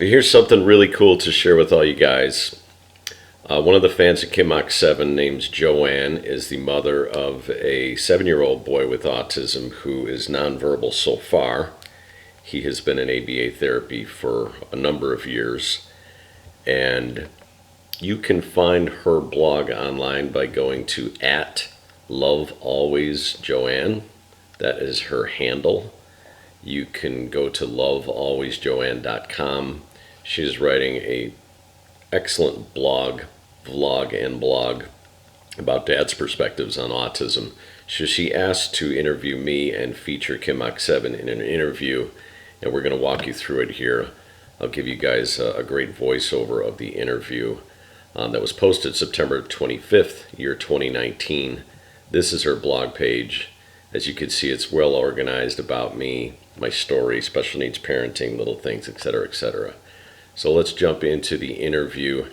Here's something really cool to share with all you guys. One of the fans of Kimock7, named Joann, is the mother of a 7-year-old boy with autism who is nonverbal so far. He has been in ABA therapy for a number of years, and you can find her blog online by going to @lovealwaysjoann. That is her handle. You can go to lovealwaysjoann.com. She's writing a excellent vlog about dad's perspectives on autism. So she asked to interview me and feature Kimock7 in an interview, and we're going to walk you through it here. I'll give you guys a great voiceover of the interview that was posted September 25th, year 2019. This is her blog page. As you can see, it's well organized about me, my story, special needs parenting, little things, etc., etc. So let's jump into the interview.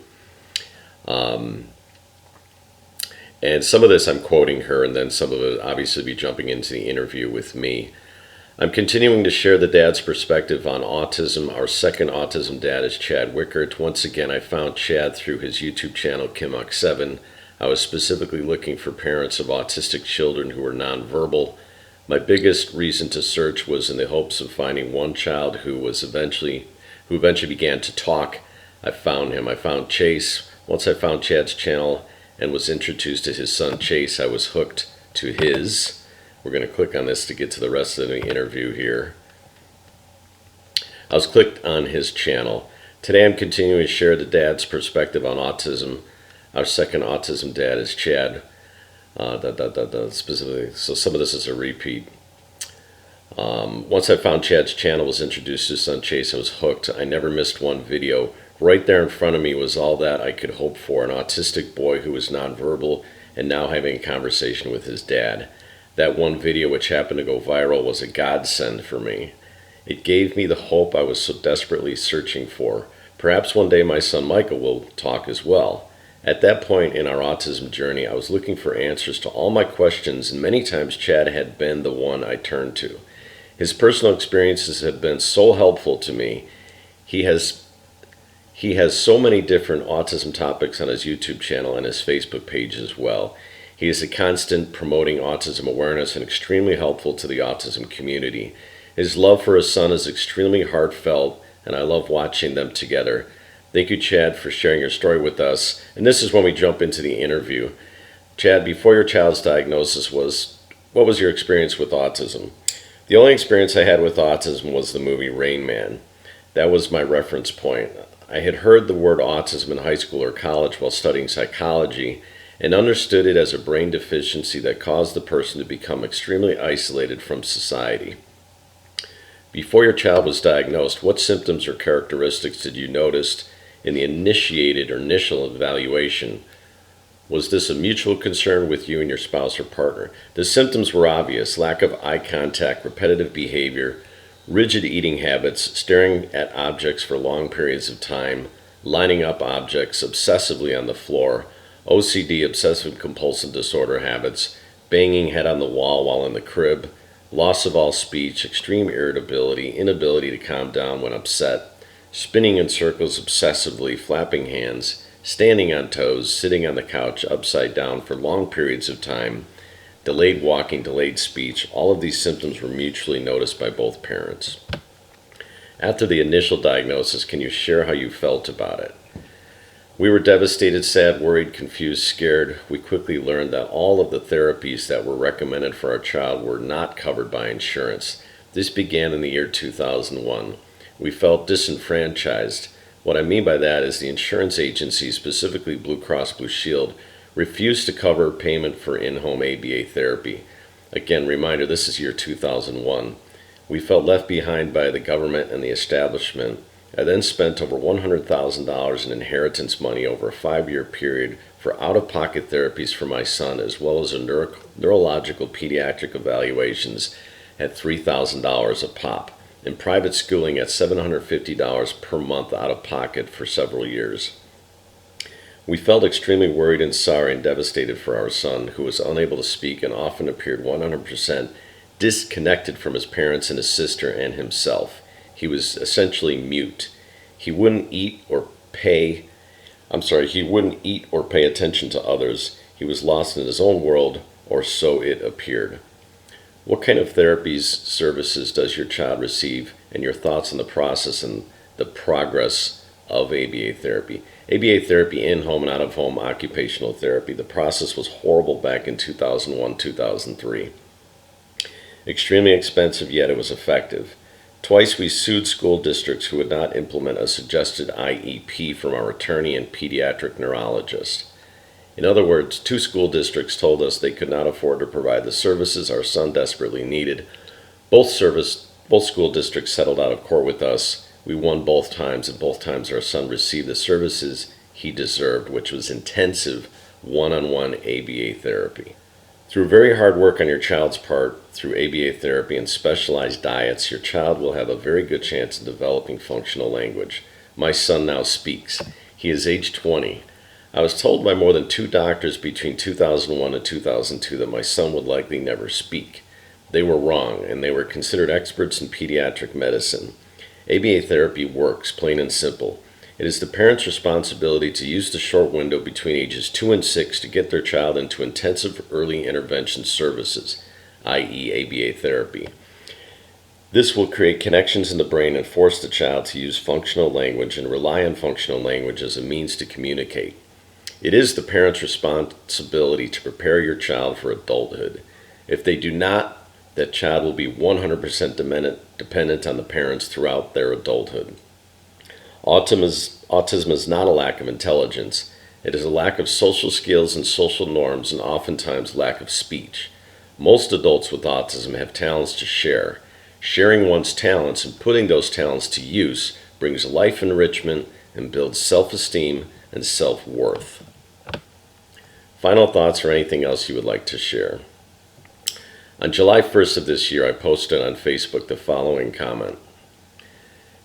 And some of this I'm quoting her, and then some of it obviously be jumping into the interview with me. I'm continuing to share the dad's perspective on autism. Our second autism dad is Chad Wickert. Once again, I found Chad through his YouTube channel, Kimock7. I was specifically looking for parents of autistic children who were nonverbal. My biggest reason to search was in the hopes of finding one child who eventually began to talk. I found him. I found Chase. Once I found Chad's channel and was introduced to his son Chase, I was hooked to his. We're going to click on this to get to the rest of the interview here. I was clicked on his channel. Today I'm continuing to share the dad's perspective on autism. Our second autism dad is Chad. Specifically, so some of this is a repeat. Once I found Chad's channel, was introduced to his son Chase, I was hooked. I never missed one video. Right there in front of me was all that I could hope for, an autistic boy who was nonverbal and now having a conversation with his dad. That one video, which happened to go viral, was a godsend for me. It gave me the hope I was so desperately searching for. Perhaps one day my son Michael will talk as well. At that point in our autism journey, I was looking for answers to all my questions, and many times Chad had been the one I turned to. His personal experiences have been so helpful to me. He has so many different autism topics on his YouTube channel and his Facebook page as well. He is a constant promoting autism awareness and extremely helpful to the autism community. His love for his son is extremely heartfelt, and I love watching them together. Thank you, Chad, for sharing your story with us. And this is when we jump into the interview. Chad, before your child's diagnosis, what was your experience with autism? The only experience I had with autism was the movie Rain Man. That was my reference point. I had heard the word autism in high school or college while studying psychology and understood it as a brain deficiency that caused the person to become extremely isolated from society. Before your child was diagnosed, what symptoms or characteristics did you notice in the initial evaluation? Was this a mutual concern with you and your spouse or partner? The symptoms were obvious: lack of eye contact, repetitive behavior, rigid eating habits, staring at objects for long periods of time, lining up objects obsessively on the floor, OCD, obsessive compulsive disorder habits, banging head on the wall while in the crib, loss of all speech, extreme irritability, inability to calm down when upset, spinning in circles obsessively, flapping hands, standing on toes, sitting on the couch upside down for long periods of time, delayed walking, delayed speech. All of these symptoms were mutually noticed by both parents. After the initial diagnosis, can you share how you felt about it? We were devastated, sad, worried, confused, scared. We quickly learned that all of the therapies that were recommended for our child were not covered by insurance. This began in the year 2001. We felt disenfranchised. What I mean by that is the insurance agency, specifically Blue Cross Blue Shield, refused to cover payment for in-home ABA therapy. Again, reminder, this is year 2001. We felt left behind by the government and the establishment. I then spent over $100,000 in inheritance money over a 5-year period for out-of-pocket therapies for my son, as well as neurological pediatric evaluations at $3,000 a pop, and private schooling at $750 per month out of pocket for several years. We felt extremely worried and sorry and devastated for our son, who was unable to speak and often appeared 100% disconnected from his parents and his sister and himself. He was essentially mute. He wouldn't eat or pay he wouldn't eat or pay attention to others. He was lost in his own world, or so it appeared. What kind of therapies, services does your child receive, and your thoughts on the process and the progress of ABA therapy? ABA therapy, in-home and out-of-home occupational therapy. The process was horrible back in 2001, 2003. Extremely expensive, yet it was effective. Twice we sued school districts who would not implement a suggested IEP from our attorney and pediatric neurologist. In other words, 2 school districts told us they could not afford to provide the services our son desperately needed. Both school districts settled out of court with us. We won both times, and both times our son received the services he deserved, which was intensive one-on-one ABA therapy. Through very hard work on your child's part, through ABA therapy and specialized diets, your child will have a very good chance of developing functional language. My son now speaks. He is age 20. I was told by more than 2 doctors between 2001 and 2002 that my son would likely never speak. They were wrong, and they were considered experts in pediatric medicine. ABA therapy works, plain and simple. It is the parent's responsibility to use the short window between ages 2 and 6 to get their child into intensive early intervention services, i.e. ABA therapy. This will create connections in the brain and force the child to use functional language and rely on functional language as a means to communicate. It is the parent's responsibility to prepare your child for adulthood. If they do not, that child will be 100% dependent on the parents throughout their adulthood. Autism is not a lack of intelligence. It is a lack of social skills and social norms, and oftentimes lack of speech. Most adults with autism have talents to share. Sharing one's talents and putting those talents to use brings life enrichment and builds self-esteem and self-worth. Final thoughts or anything else you would like to share? On July 1st of this year, I posted on Facebook the following comment.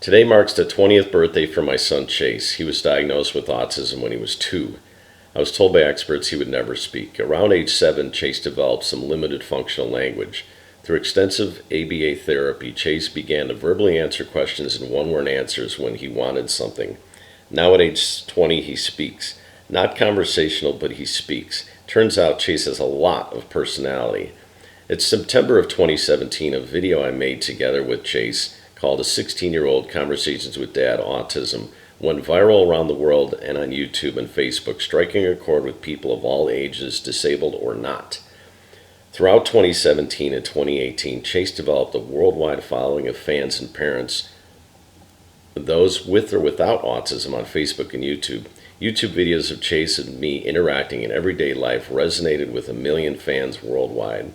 Today marks the 20th birthday for my son Chase. He was diagnosed with autism when he was 2. I was told by experts he would never speak. Around age 7, Chase developed some limited functional language. Through extensive ABA therapy, Chase began to verbally answer questions in one-word answers when he wanted something. Now at age 20, he speaks. Not conversational, but he speaks. Turns out Chase has a lot of personality. It's September of 2017, a video I made together with Chase called A 16-Year-Old Conversations with Dad Autism went viral around the world and on YouTube and Facebook, striking a chord with people of all ages, disabled or not. Throughout 2017 and 2018, Chase developed a worldwide following of fans and parents, those with or without autism, on Facebook and YouTube. YouTube videos of Chase and me interacting in everyday life resonated with 1 million fans worldwide.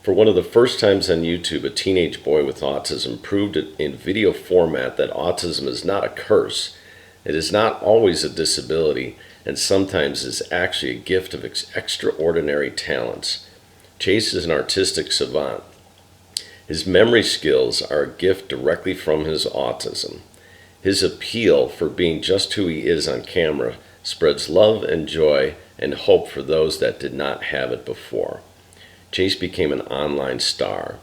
For one of the first times on YouTube, a teenage boy with autism proved in video format that autism is not a curse. It is not always a disability, and sometimes is actually a gift of extraordinary talents. Chase is an artistic savant. His memory skills are a gift directly from his autism. His appeal for being just who he is on camera spreads love and joy and hope for those that did not have it before. Chase became an online star,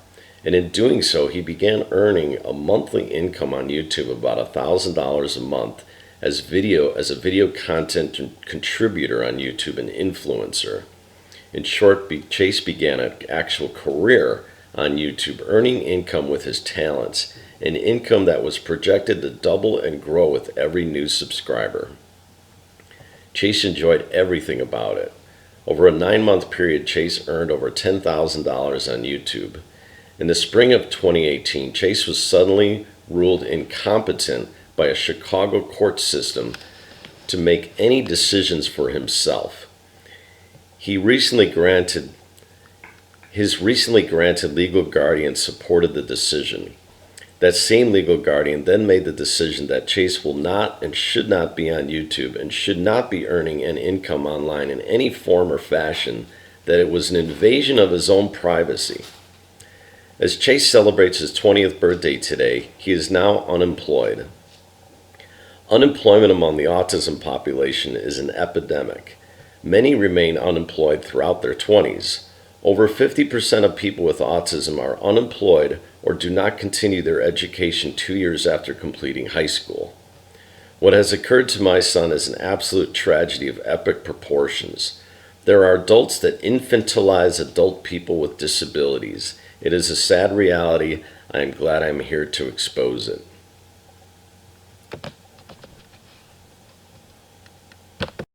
and in doing so, he began earning a monthly income on YouTube of about $1,000 a month as a video content contributor on YouTube and influencer. In short, Chase began an actual career on YouTube, earning income with his talents, an income that was projected to double and grow with every new subscriber. Chase enjoyed everything about it. Over a 9-month period, Chase earned over $10,000 on YouTube. In the spring of 2018, Chase was suddenly ruled incompetent by a Chicago court system to make any decisions for himself. His recently granted legal guardian supported the decision. That same legal guardian then made the decision that Chase will not and should not be on YouTube and should not be earning an income online in any form or fashion, that it was an invasion of his own privacy. As Chase celebrates his 20th birthday today, he is now unemployed. Unemployment among the autism population is an epidemic. Many remain unemployed throughout their 20s. Over 50% of people with autism are unemployed or do not continue their education 2 years after completing high school. What has occurred to my son is an absolute tragedy of epic proportions. There are adults that infantilize adult people with disabilities. It is a sad reality. I am glad I'm here to expose it.